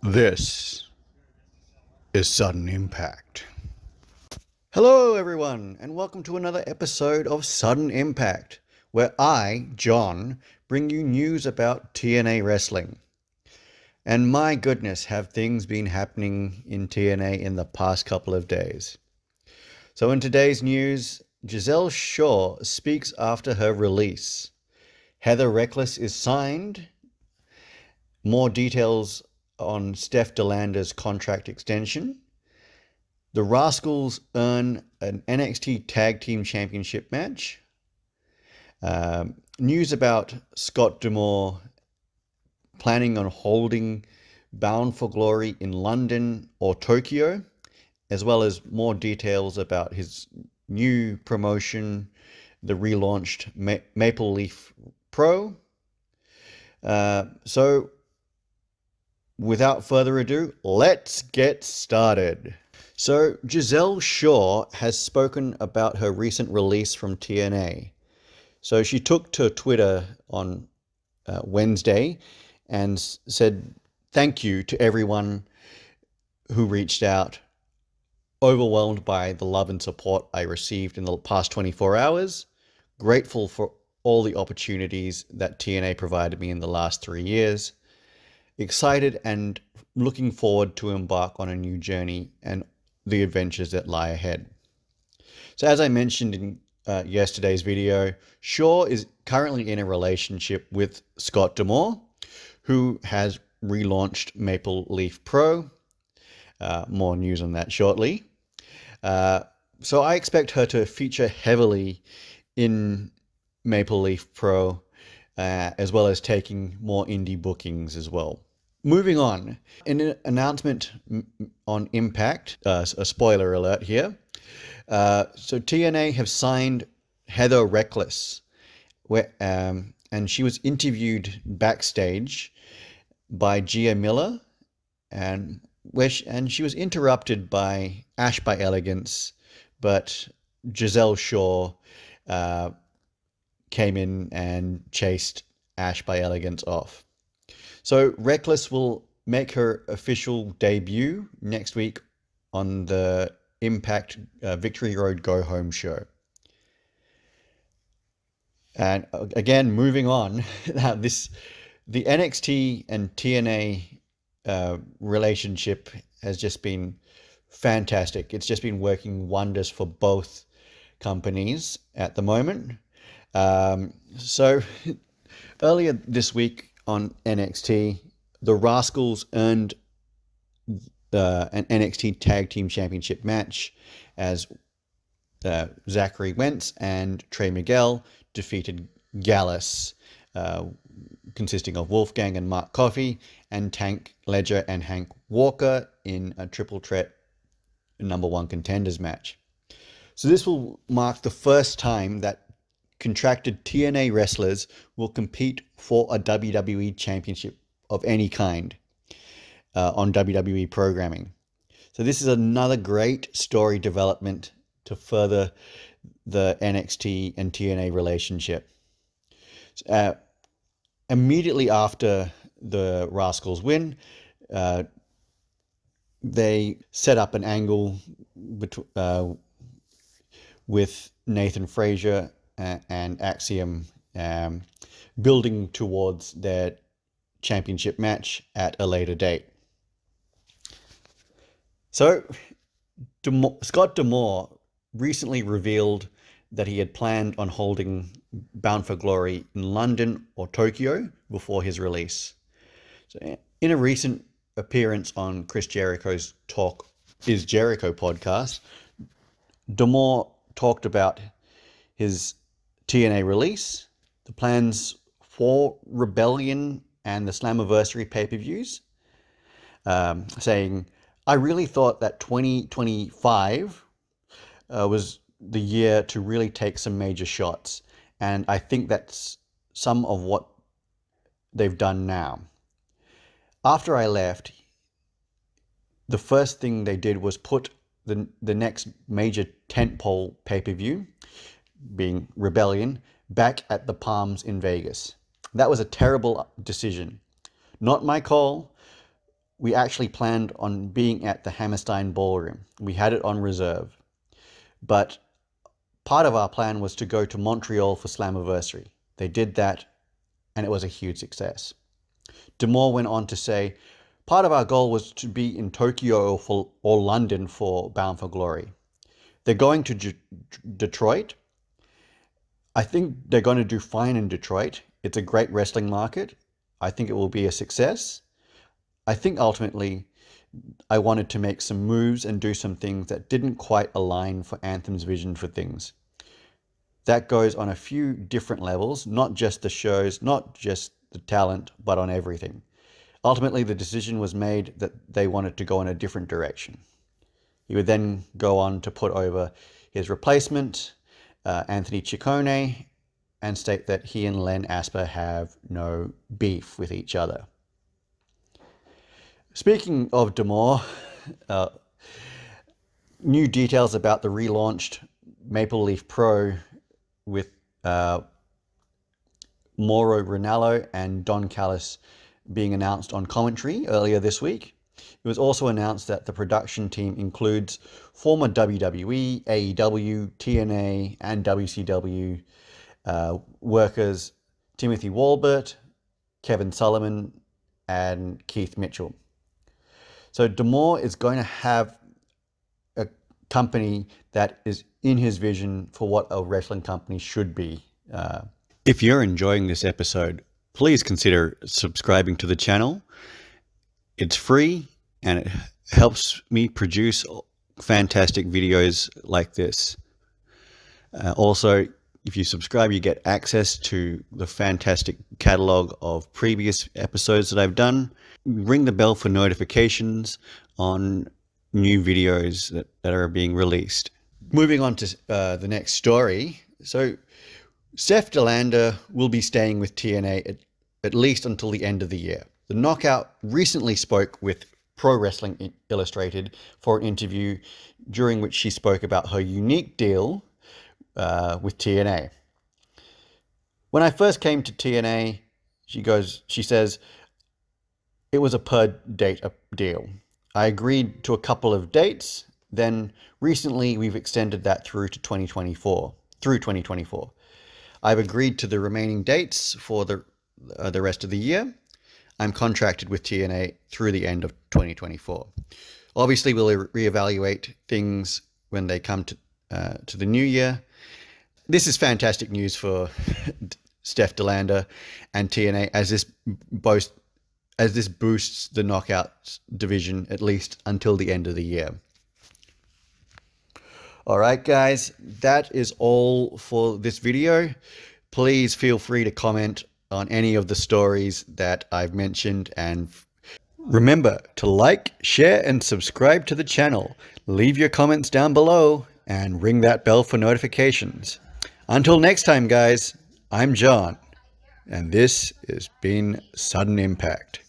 This is Sudden Impact. Hello, everyone, and welcome to another episode of Sudden Impact, where I, John, bring you news about TNA wrestling. And my goodness, have things been happening in TNA in the past couple of days. So, in today's news, Giselle Shaw speaks after her release. Heather Reckless is signed. More details on Steph DeLander's contract extension. The Rascals earn an NXT Tag Team Championship match. News about Scott D'Amore planning on holding Bound for Glory in London or Tokyo, as well as more details about his new promotion, the relaunched Maple Leaf Pro. So, without further ado, let's get started. So, Giselle Shaw has spoken about her recent release from TNA. So, she took to Twitter on Wednesday and said, "Thank you to everyone who reached out. Overwhelmed by the love and support I received in the past 24 hours. Grateful for all the opportunities that TNA provided me in the last 3 years. Excited and looking forward to embark on a new journey and the adventures that lie ahead." So as I mentioned in yesterday's video, Shaw is currently in a relationship with Scott D'Amore, who has relaunched Maple Leaf Pro. More news on that shortly. So I expect her to feature heavily in Maple Leaf Pro, as well as taking more indie bookings as well. Moving on, in an announcement on Impact, a spoiler alert here. So TNA have signed Heather Reckless, and she was interviewed backstage by Gia Miller, and she was interrupted by Ash by Elegance, but Giselle Shaw came in and chased Ash by Elegance off. So Reckless will make her official debut next week on the Impact Victory Road Go Home show. And again, moving on, now the NXT and TNA relationship has just been fantastic. It's just been working wonders for both companies at the moment. So earlier this week on NXT, the Rascals earned an NXT Tag Team Championship match as Zachary Wentz and Trey Miguel defeated Gallus, consisting of Wolfgang and Mark Coffey, and Tank Ledger and Hank Walker in a triple threat #1 contenders match. So this will mark the first time that contracted TNA wrestlers will compete for a WWE championship of any kind on WWE programming. So this is another great story development to further the NXT and TNA relationship. Immediately after the Rascals win, they set up an angle with Nathan Frazier and Axiom, building towards their championship match at a later date. So Scott D'Amore recently revealed that he had planned on holding Bound for Glory in London or Tokyo before his release. So in a recent appearance on Chris Jericho's Talk Is Jericho podcast, D'Amore talked about his TNA release, the plans for Rebellion and the Slammiversary pay-per-views, saying, "I really thought that 2025 was the year to really take some major shots, and I think that's some of what they've done now. After I left, the first thing they did was put the next major tentpole pay-per-view, being Rebellion, back at the Palms in Vegas. That was a terrible decision. Not my call, we actually planned on being at the Hammerstein Ballroom. We had it on reserve. But part of our plan was to go to Montreal for Slammiversary. They did that, and it was a huge success. D'Amore went on to say, part of our goal was to be in Tokyo or London for Bound for Glory. They're going to Detroit. I think they're going to do fine in Detroit. It's a great wrestling market. I think it will be a success. I think ultimately I wanted to make some moves and do some things that didn't quite align for Anthem's vision for things. That goes on a few different levels, not just the shows, not just the talent, but on everything. Ultimately, the decision was made that they wanted to go in a different direction. He would then go on to put over his replacement, Anthony Ciccone, and state that he and Len Asper have no beef with each other. Speaking of D'Amore, new details about the relaunched Maple Leaf Pro with Mauro Ranallo and Don Callis being announced on commentary earlier this week. It was also announced that the production team includes former WWE, AEW, TNA, and WCW workers Timothy Walbert, Kevin Sullivan, and Keith Mitchell. So D'Amore is going to have a company that is in his vision for what a wrestling company should be. If you're enjoying this episode, please consider subscribing to the channel. It's free and it helps me produce fantastic videos like this. Also, if you subscribe, you get access to the fantastic catalog of previous episodes that I've done. Ring the bell for notifications on new videos that are being released. Moving on to the next story. So Steph De Lander will be staying with TNA at least until the end of the year. The Knockout recently spoke with Pro Wrestling Illustrated for an interview during which she spoke about her unique deal with TNA. When I first came to TNA, she says, it was a per date deal. I agreed to a couple of dates. Then recently we've extended that through 2024. I've agreed to the remaining dates for the rest of the year. I'm contracted with TNA through the end of 2024. Obviously, we'll reevaluate things when they come to the new year. This is fantastic news for Steph De Lander and TNA as this boosts the Knockout division at least until the end of the year. All right, guys, that is all for this video. Please feel free to comment on any of the stories that I've mentioned, and remember to like, share, and subscribe to the channel. Leave your comments down below and ring that bell for notifications. Until next time, guys, I'm John, and this has been Sudden Impact.